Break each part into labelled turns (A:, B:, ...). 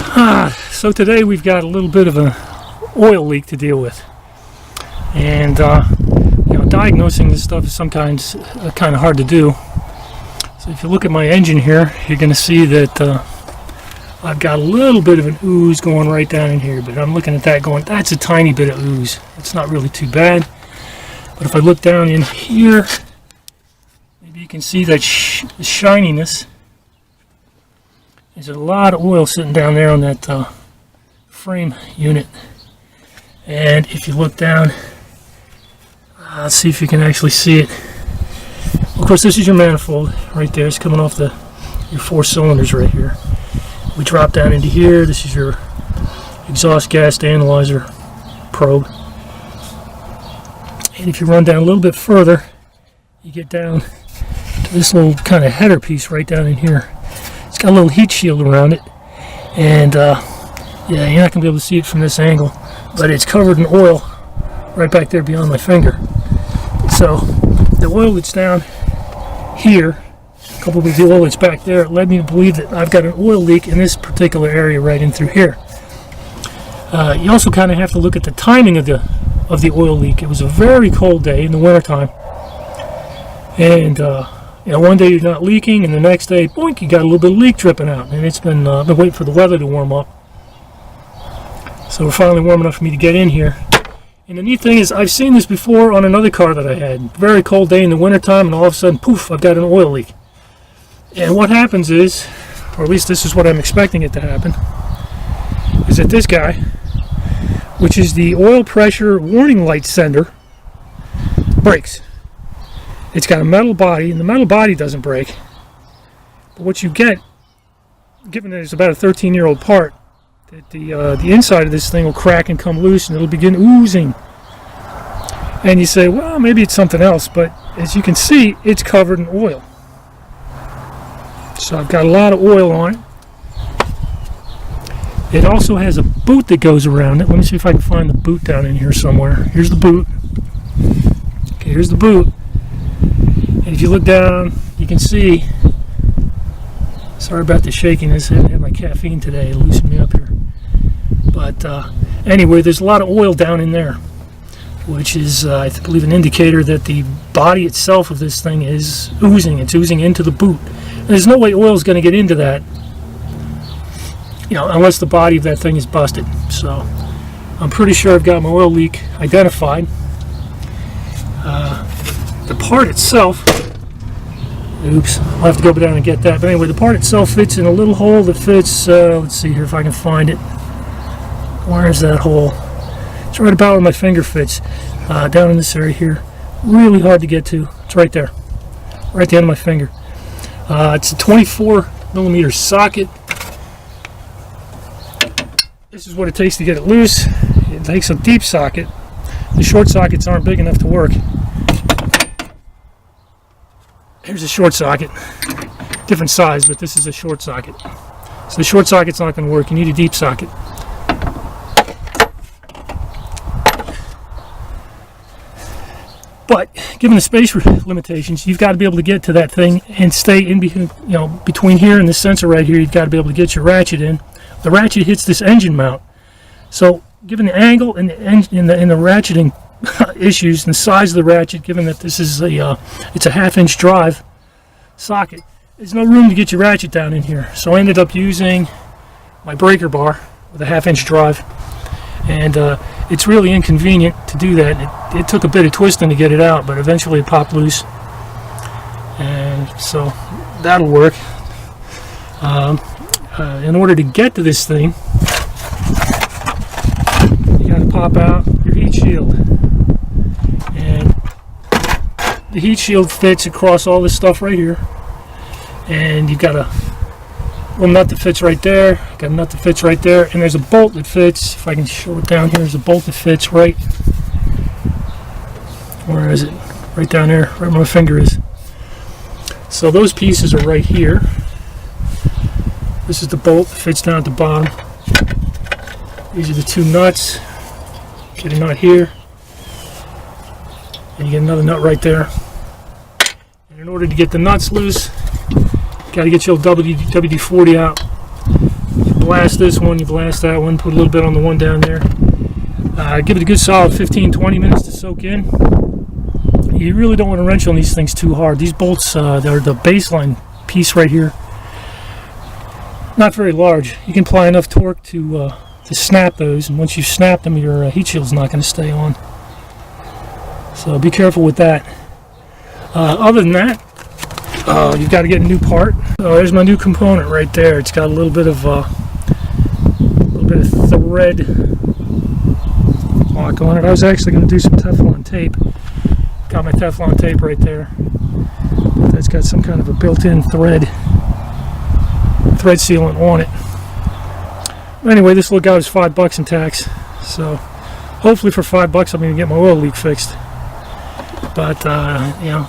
A: So today we've got a little bit of an oil leak to deal with, and diagnosing this stuff is sometimes kind of hard to do. So if you look at my engine here, you're going to see that I've got a little bit of an ooze going right down in here, but I'm looking at that going, that's a tiny bit of ooze. It's not really too bad. But if I look down in here, maybe you can see that shininess. There's a lot of oil sitting down there on that frame unit. And if you look down, let's see if you can actually see it. Of course, this is your manifold right there. It's coming off your 4 cylinders right here. We drop down into here. This is your exhaust gas analyzer probe. And if you run down a little bit further, you get down to this little kind of header piece right down in here. It's got a little heat shield around it, and yeah, you're not going to be able to see it from this angle, but it's covered in oil right back there beyond my finger. So the oil that's down here, coupled with the oil that's back there, it led me to believe that I've got an oil leak in this particular area right in through here. You also kind of have to look at the timing of the oil leak. It was a very cold day in the wintertime, and one day you're not leaking, and the next day, boink, you got a little bit of leak dripping out. And it's been waiting for the weather to warm up. So we're finally warm enough for me to get in here. And the neat thing is, I've seen this before on another car that I had. Very cold day in the wintertime, and all of a sudden, poof, I've got an oil leak. And what happens is, or at least this is what I'm expecting it to happen, is that this guy, which is the oil pressure warning light sender, breaks. It's got a metal body, and the metal body doesn't break. But what you get, given that it's about a 13-year-old part, that the inside of this thing will crack and come loose, and it'll begin oozing. And you say, well, maybe it's something else, but as you can see, it's covered in oil. So I've got a lot of oil on it. It also has a boot that goes around it. Let me see if I can find the boot down in here somewhere. Here's the boot. Okay, here's the boot. And if you look down, you can see, sorry about the shakiness, I haven't had my caffeine today, it loosened me up here. But anyway, there's a lot of oil down in there, which is, I believe, an indicator that the body itself of this thing is oozing. It's oozing into the boot. And there's no way oil is going to get into that, unless the body of that thing is busted. So I'm pretty sure I've got my oil leak identified. The part itself, oops, I'll have to go down and get that. But anyway, the part itself fits in a little hole that fits, let's see here if I can find it. Where is that hole? It's right about where my finger fits, down in this area here. Really hard to get to. It's right there, right at the end of my finger. It's a 24mm socket. This is what it takes to get it loose. It takes a deep socket. The short sockets aren't big enough to work. Here's a short socket, different size, but this is a short socket. So the short socket's not going to work. You need a deep socket. But given the space limitations, you've got to be able to get to that thing and stay in between here and this sensor right here. You've got to be able to get your ratchet in. The ratchet hits this engine mount. So given the angle and the ratcheting issues and the size of the ratchet, given that this is it's a 1/2-inch drive socket, there's no room to get your ratchet down in here. So I ended up using my breaker bar with a 1/2-inch drive, and it's really inconvenient to do that. It took a bit of twisting to get it out, but eventually it popped loose, and so that'll work. In order to get to this thing, you got to pop out your heat shield. And the heat shield fits across all this stuff right here, and you've got a little nut that fits right there, got a nut that fits right there, and there's a bolt that fits, if I can show it down here, there's a bolt that fits right, where is it? Right down there, right where my finger is. So those pieces are right here. This is the bolt that fits down at the bottom. These are the 2 nuts. Get a nut here, and you get another nut right there. And in order to get the nuts loose, got to get your WD-40 out, You blast this one, you blast that one, put a little bit on the one down there. Give it a good solid 15-20 minutes to soak in. You really don't want to wrench on these things too hard. These bolts, they're the baseline piece right here. Not very large. You can apply enough torque to snap those, and once you snap them, your heat shield's not going to stay on. So be careful with that. Other than that, you've got to get a new part. So there's my new component right there. It's got a little bit of thread lock on it. I was actually going to do some Teflon tape. Got my Teflon tape right there. That's got some kind of a built-in thread sealant on it. Anyway, this little guy was $5 in tax, so hopefully for $5 I'm going to get my oil leak fixed. But you know,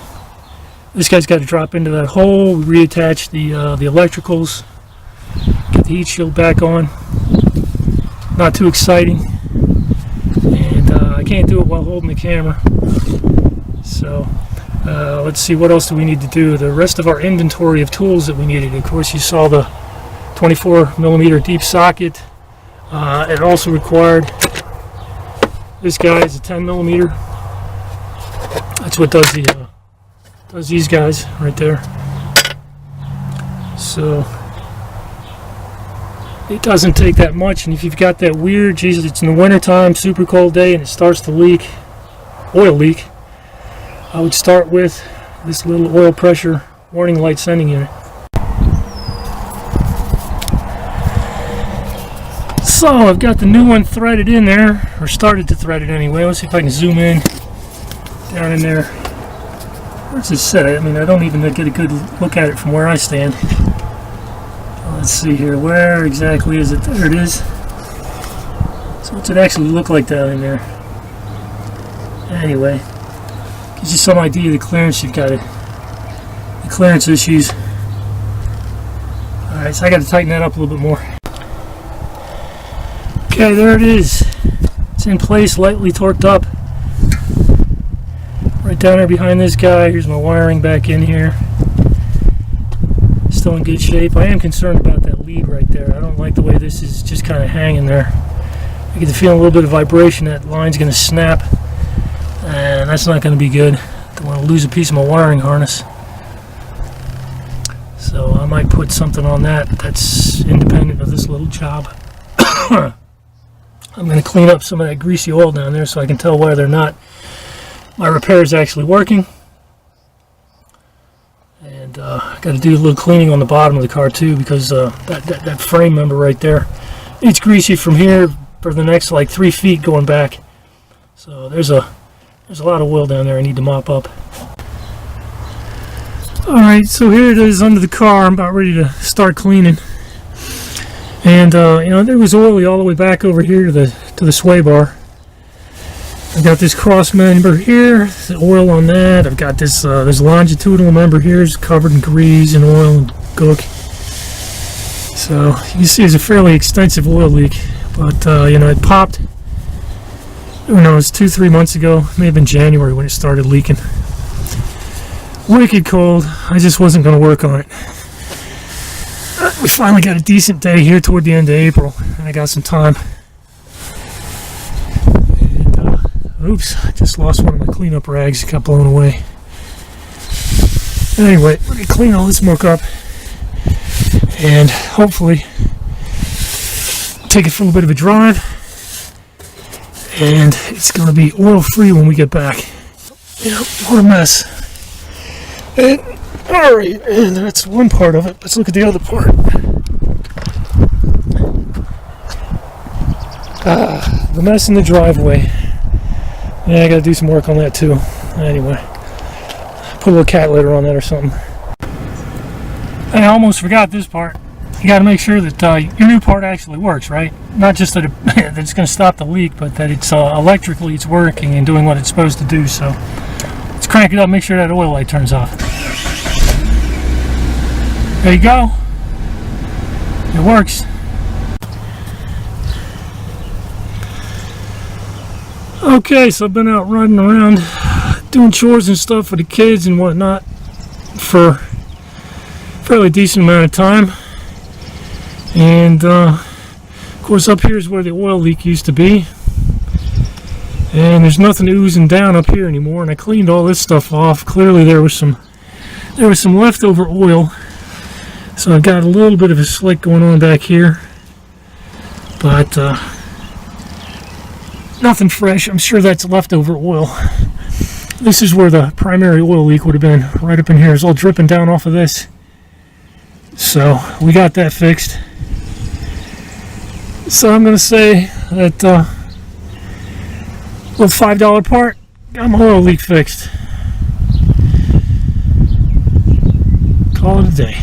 A: this guy's got to drop into that hole. We reattach the electricals, get the heat shield back on. Not too exciting, and I can't do it while holding the camera. So let's see, what else do we need to do? The rest of our inventory of tools that we needed. Of course, you saw the 24mm deep socket. It also required this guy is a 10mm. That's what does these guys right there. So it doesn't take that much, and if you've got that weird, Jesus, it's in the wintertime, super cold day, and it starts to leak, oil leak, I would start with this little oil pressure warning light sending unit. So I've got the new one threaded in there, or started to thread it anyway. Let's see if I can zoom in down in there. Where's it set? I mean, I don't even get a good look at it from where I stand. Let's see here, where exactly is it? There it is. So what's it actually look like down in there? Anyway, gives you some idea of the clearance you've got, the clearance issues. Alright, so I got to tighten that up a little bit more. Okay, there it is. It's in place, lightly torqued up. Right down there behind this guy. Here's my wiring back in here. Still in good shape. I am concerned about that lead right there. I don't like the way this is just kind of hanging there. I get the feeling a little bit of vibration. That line's going to snap, and that's not going to be good. Don't want to lose a piece of my wiring harness. So I might put something on that that's independent of this little job. I'm going to clean up some of that greasy oil down there so I can tell whether or not my repair is actually working. And I got to do a little cleaning on the bottom of the car too, because that frame member right there, it's greasy from here for the next like 3 feet going back. So there's a lot of oil down there I need to mop up. Alright, so here it is under the car. I'm about ready to start cleaning. And you know, there was oily all the way back over here to the sway bar. I've got this cross member here, the oil on that. I've got this longitudinal member here, it's covered in grease and oil and gook. So you can see it's a fairly extensive oil leak, but you know, it popped. Who knows, 2-3 months ago, it may have been January when it started leaking. Wicked cold. I just wasn't going to work on it. We finally got a decent day here toward the end of April, and I got some time. And, oops, I just lost one of my cleanup rags. It got blown away. Anyway, we're going to clean all this muck up and hopefully take it for a little bit of a drive. And it's going to be oil free when we get back. You know, what a mess. And, alright, and that's one part of it. Let's look at the other part. The mess in the driveway. Yeah, I gotta do some work on that too. Anyway, put a little cat litter on that or something. I almost forgot this part. You gotta make sure that your new part actually works, right? Not just that, that it's gonna stop the leak, but that it's electrically it's working and doing what it's supposed to do. So let's crank it up, make sure that oil light turns off. There you go. It works. Okay, so I've been out running around doing chores and stuff for the kids and whatnot for a fairly decent amount of time. And of course up here is where the oil leak used to be, and there's nothing oozing down up here anymore. And I cleaned all this stuff off. Clearly there was some leftover oil, so I've got a little bit of a slick going on back here, but nothing fresh. I'm sure that's leftover oil. This is where the primary oil leak would have been, right up in here. It's all dripping down off of this. So we got that fixed. So I'm going to say that little $5 part, got my oil leak fixed. Call it a day.